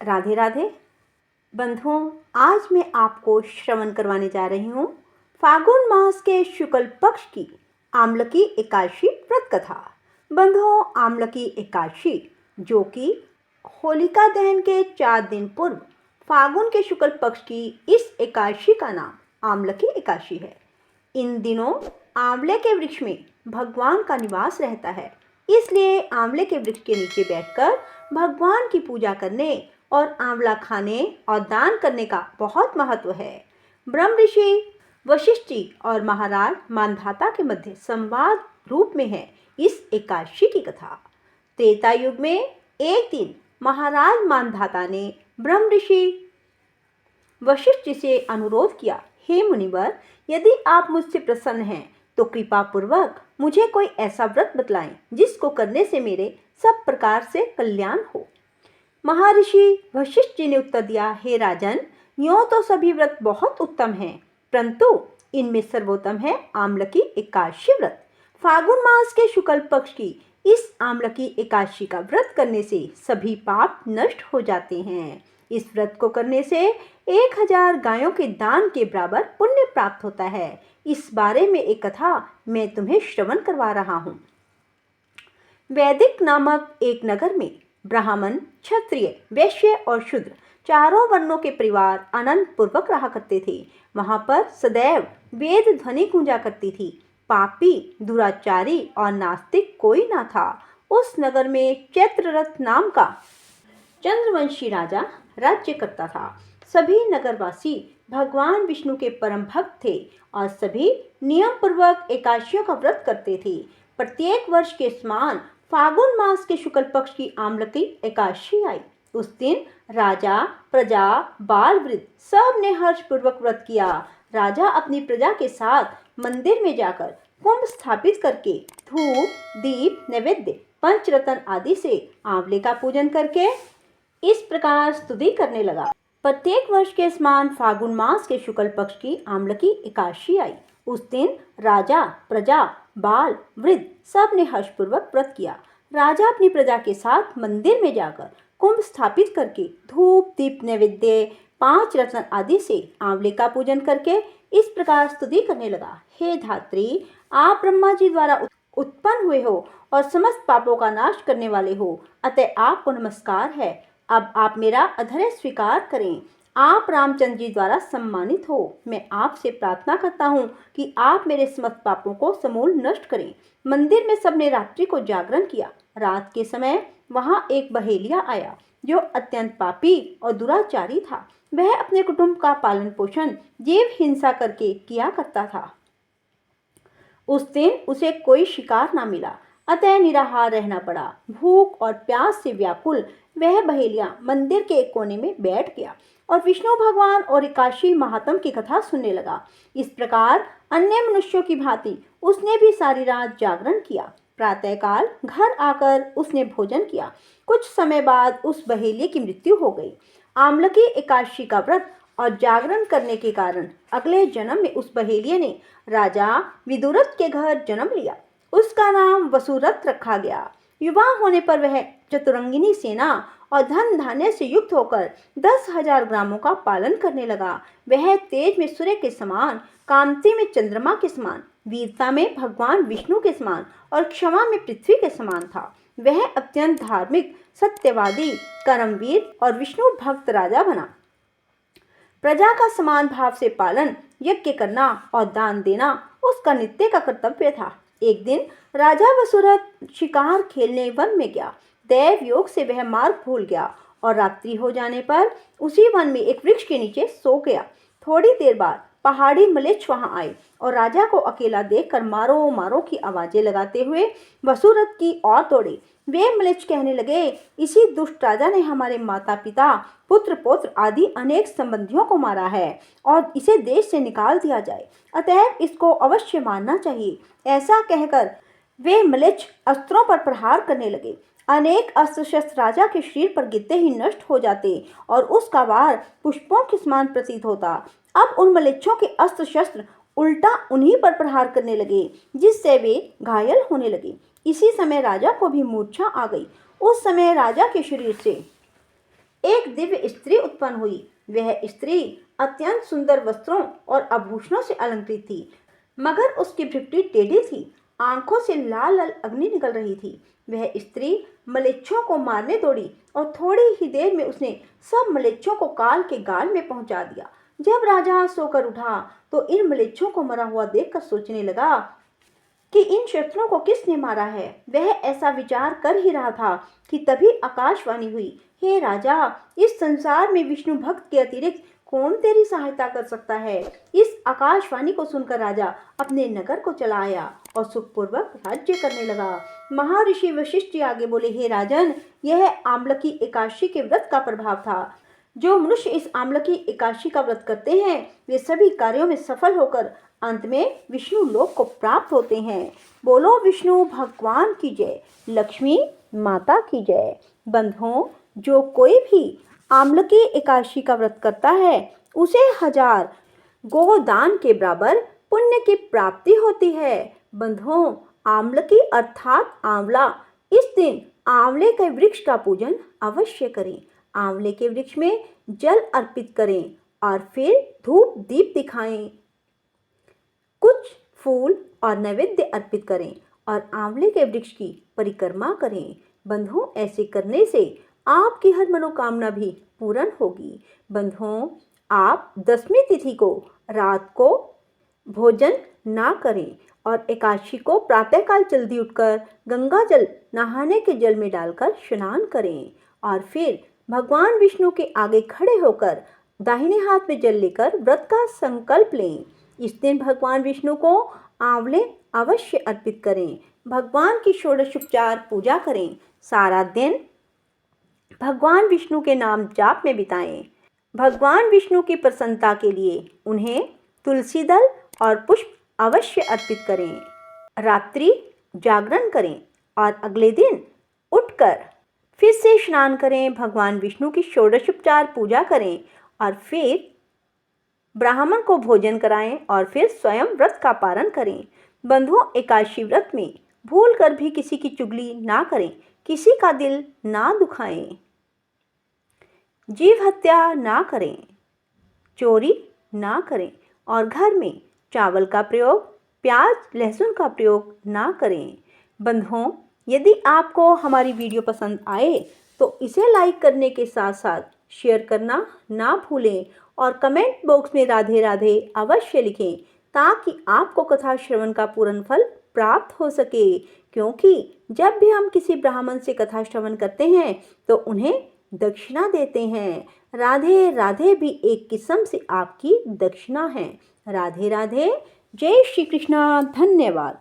राधे राधे बंधुओं, आज मैं आपको श्रवण करवाने जा रही हूँ फागुन मास के शुक्ल पक्ष की आमलकी एकादशी व्रत कथा। बंधुओं, आमलकी एकादशी जो कि होलिका दहन के 4 दिन पूर्व फागुन के शुक्ल पक्ष की इस एकादशी का नाम आमलकी एकादशी है। इन दिनों आंवले के वृक्ष में भगवान का निवास रहता है, इसलिए आंवले के वृक्ष के नीचे बैठकर भगवान की पूजा करने और आंवला खाने और दान करने का बहुत महत्व है। ब्रह्म ऋषि वशिष्ठ जी और महाराज मानधाता के मध्य संवाद रूप में है इस एकादशी की कथा। त्रेता युग में एक दिन महाराज मानधाता ने ब्रह्म ऋषि वशिष्ठ जी से अनुरोध किया, हे मुनिवर, यदि आप मुझसे प्रसन्न हैं तो कृपा पूर्वक मुझे कोई ऐसा व्रत बतलाएं जिसको करने से मेरे सब प्रकार से कल्याण हो। महर्षि वशिष्ठ जी ने उत्तर दिया, हे राजन, यूं तो सभी व्रत बहुत उत्तम हैं, परंतु इनमें सर्वोत्तम है आमलकी एकादशी व्रत। फागुन मास के शुक्ल पक्ष की इस आमलकी एकादशी का व्रत करने से सभी पाप नष्ट हो जाते हैं। इस व्रत को करने से 1000 गायों के दान के बराबर पुण्य प्राप्त होता है। इस बारे में एक कथा मैं तुम्हें श्रवण करवा रहा हूँ। वैदिक नामक एक नगर में ब्राह्मण, क्षत्रिय, वैश्य और शूद्र चारों वर्णों के परिवार आनंद पूर्वक रहा करते थे। वहां पर सदैव वेद ध्वनि गूंजा करती थी। पापी, दुराचारी और नास्तिक कोई ना था। उस नगर में चैत्ररथ नाम का चंद्रवंशी राजा राज्य करता था। सभी नगरवासी भगवान विष्णु के परम भक्त थे और सभी नियम पूर्वक एकादशियों का व्रत करते थे। प्रत्येक वर्ष के समान फागुन मास के शुक्ल पक्ष की आमलकी एकादशी आई। उस दिन राजा, प्रजा, बाल, वृद्ध सब ने हर्ष पूर्वक व्रत किया। राजा अपनी प्रजा के साथ मंदिर में जाकर कुंभ स्थापित करके धूप, दीप, नैवेद्य, पंचरत्न आदि से आंवले का पूजन करके इस प्रकार स्तुति करने लगा। प्रत्येक वर्ष के समान फागुन मास के शुक्ल पक्ष की आमलकी एकादशी आई। उस दिन राजा, प्रजा, बाल, वृद्ध सब ने हर्षपूर्वक व्रत किया। राजा अपनी प्रजा के साथ मंदिर में जाकर कुंभ स्थापित करके धूप, दीप, नैवेद्य, 5 रत्न आदि से आंवले का पूजन करके इस प्रकार स्तुति करने लगा, हे धात्री, आप ब्रह्मा जी द्वारा उत्पन्न हुए हो और समस्त पापों का नाश करने वाले हो, अतः आपको नमस्कार है। अब आप मेरा अधर्य स्वीकार करें। आप रामचंद्र जी द्वारा सम्मानित हो। मैं आपसे प्रार्थना करता हूँ कि आप मेरे समस्त पापों को समूल नष्ट करें। मंदिर में सबने रात्रि को जागरण किया। रात के समय वहाँ एक बहेलिया आया जो अत्यंत पापी और दुराचारी था। वह अपने कुटुंब का पालन पोषण जीव हिंसा करके किया करता था। उस दिन उसे कोई शिकार ना मिला, अतः निराहार रहना पड़ा। भूख और प्यास से व्याकुल वह बहेलिया मंदिर के एक कोने में बैठ गया और विष्णु भगवान और एकादशी महात्म की कथा सुनने लगा। इस प्रकार अन्य मनुष्यों की भांति उसने भी सारी रात जागरण किया। प्रातःकाल घर आकर उसने भोजन किया। कुछ समय बाद उस बहेलिये की मृत्यु हो गई। आमलकी एकादशी का व्रत और जागरण करने के कारण अगले जन्म में उस बहेलिये ने राजा विदुरथ के घर जन्म लिया। उसका नाम वसुरथ रखा गया। विवाह होने पर वह चतुरंगिनी सेना और धन धान्य से युक्त होकर 10,000 ग्रामों का पालन करने लगा। वह तेज में सूर्य के समान, कांति में चंद्रमा के समान, वीरता में भगवान विष्णु के समान और क्षमा में पृथ्वी के समान था। वह अत्यंत धार्मिक, सत्यवादी, कर्मवीर और विष्णु भक्त राजा बना। प्रजा का समान भाव से पालन, यज्ञ करना और दान देना उसका नित्य का कर्तव्य था। एक दिन राजा वसुरथ शिकार खेलने वन में गया। दैव योग से वह मार्ग भूल गया और रात्रि हो जाने पर उसी वन में एक वृक्ष के नीचे सो गया। थोड़ी देर बाद पहाड़ी मलेच्छ वहां आए और राजा को अकेला देखकर मारो मारो की आवाजें लगाते हुए वसुरथ की ओर दौड़े। वे मलेच्छ कहने लगे, इसी दुष्ट राजा ने हमारे माता पिता, पुत्र पौत्र आदि अनेक संबंधियों को मारा है और इसे देश से निकाल दिया जाए, अतः इसको अवश्य मारना चाहिए। ऐसा कहकर वे मलेच्छ अस्त्रों पर प्रहार करने लगे। अनेक अस्त्र शस्त्र राजा के शरीर पर गिरते ही नष्ट हो जाते और उसका वार पुष्पों के समान प्रतीत होता। अब उन मलेच्छों के अस्त्र शस्त्र उल्टा उन्हीं पर प्रहार करने लगे, जिससे वे घायल होने लगे। इसी समय राजा को भी मूर्छा आ गई। उस समय राजा के शरीर से एक दिव्य स्त्री उत्पन्न हुई। वह स्त्री अत्यंत सुंदर वस्त्रों और आभूषणों से अलंकृत थी, मगर उसकी भृकुटी टेढ़ी थी, आंखों से लाल लाल अग्नि निकल रही थी। वह स्त्री मलेच्छों को मारने दौड़ी और थोड़ी ही देर में उसने सब मलेच्छों को काल के गाल में पहुंचा दिया। जब राजा सोकर उठा तो इन मलेच्छों को मरा हुआ देखकर सोचने लगा कि इन शत्रुओं को किसने मारा है। वह ऐसा विचार कर ही रहा था कि तभी आकाशवाणी हुई, हे राजा, इस संसार में विष्णु भक्त के अतिरिक्त कौन तेरी सहायता कर सकता है। इस आकाशवाणी को सुनकर राजा अपने नगर को चला आया और सुखपूर्वक राज्य करने लगा। महर्षि वशिष्ठ जी आगे बोले, हे राजन, यह आम्लकी एकादशी के व्रत का प्रभाव था। जो मनुष्य इस आम्लकी एकादशी का व्रत करते हैं वे सभी कार्यों में सफल होकर अंत में विष्णु लोक को प्राप्त होते हैं। बोलो विष्णु भगवान की जय, लक्ष्मी माता की जय। बंधुओं, जो कोई भी आम्लकी एकादशी का व्रत करता है उसे 1000 गोदान के बराबर पुण्य की प्राप्ति होती है। बंधुओं, आम्लकी अर्थात आंवला, इस दिन आंवले के वृक्ष का पूजन अवश्य करें। आंवले के वृक्ष में जल अर्पित करें और फिर धूप दीप दिखाएं, कुछ फूल और नैवेद्य अर्पित करें और आंवले के वृक्ष की परिक्रमा करें। बंधुओं, ऐसे करने से आपकी हर मनोकामना भी पूर्ण होगी। बंधुओं, आप 10वीं तिथि को रात को भोजन ना करें और एकादशी को प्रातःकाल जल्दी उठकर गंगा जल नहाने के जल में डालकर स्नान करें और फिर भगवान विष्णु के आगे खड़े होकर दाहिने हाथ में जल लेकर व्रत का संकल्प लें। इस दिन भगवान विष्णु को आंवले अवश्य अर्पित करें। भगवान की षोडशोपचार पूजा करें। सारा दिन भगवान विष्णु के नाम जाप में बिताएं। भगवान विष्णु की प्रसन्नता के लिए उन्हें तुलसी दल और पुष्प अवश्य अर्पित करें। रात्रि जागरण करें और अगले दिन उठकर फिर से स्नान करें, भगवान विष्णु की षोडशोपचार पूजा करें और फिर ब्राह्मण को भोजन कराएं और फिर स्वयं व्रत का पारण करें। बंधुओं, एकादशी व्रत में भूल कर भी किसी की चुगली ना करें, किसी का दिल ना दुखाएं, जीव हत्या ना करें, चोरी ना करें और घर में चावल का प्रयोग, प्याज लहसुन का प्रयोग ना करें। बंधुओं, यदि आपको हमारी वीडियो पसंद आए तो इसे लाइक करने के साथ साथ शेयर करना ना भूलें और कमेंट बॉक्स में राधे राधे अवश्य लिखें ताकि आपको कथा श्रवण का पूर्ण फल प्राप्त हो सके। क्योंकि जब भी हम किसी ब्राह्मण से कथा श्रवण करते हैं तो उन्हें दक्षिणा देते हैं। राधे राधे भी एक किस्म से आपकी दक्षिणा है। राधे राधे। जय श्री कृष्णा। धन्यवाद।